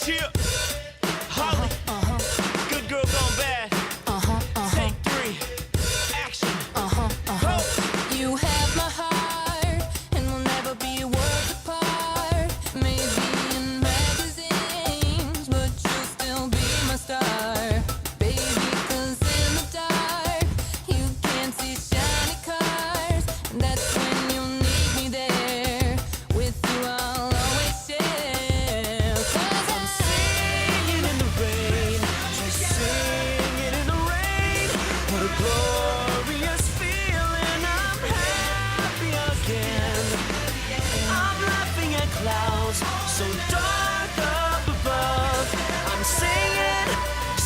Cheer. Holly. Good girl gone bad. Take 3. Action. You have my heart, and we'll never be worlds apart. Maybe in magazines, but you'll still be my star, baby. 'Cause in the dark, you can't see shiny cars, and that's when you'll need me there. With you, I'll always share. 'Cause I'm singing in the rain, just singing in the rain. What a glorious feeling, I'm happy again. I'm laughing at clouds so dark up above. I'm singing,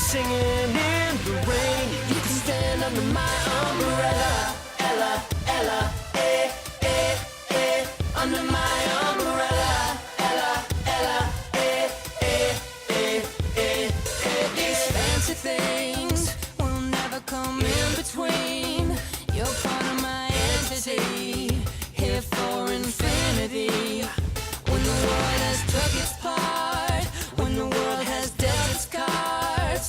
singing in the rain. You can stand under my umbrella, Ella, Ella, under my umbrella, Ella, Ella, these fancy things will never come in between. You're part of my entity, here for infinity. When the world has struck its part, when the world has dealt its cards,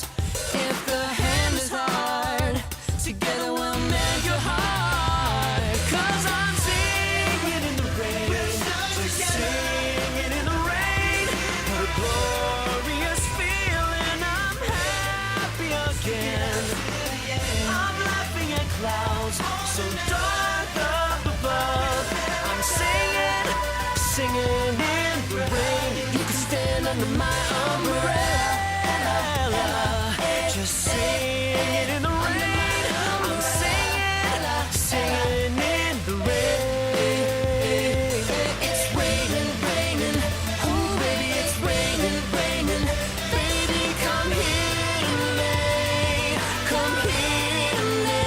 if the hand is hard, together we'll mend your heart. 'cause I'm singing in the rain, just singing in the rain. What a glorious feeling, I'm happy again. I'm laughing at clouds so dark up above. I'm singing, singing in the rain. You can stand under my umbrella, just singing in the rain. I'm singing, singing in the rain. It's raining, raining, oh baby, it's raining, raining. Baby, come here to me, come here to me.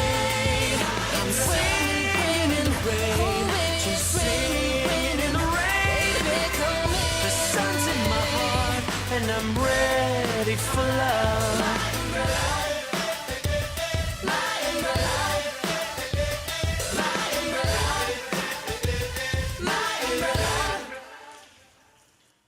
I'm It's singing in the rain, oh baby, just it's raining, singing in the rain. baby, come The here. sun's in my heart and I'm ready for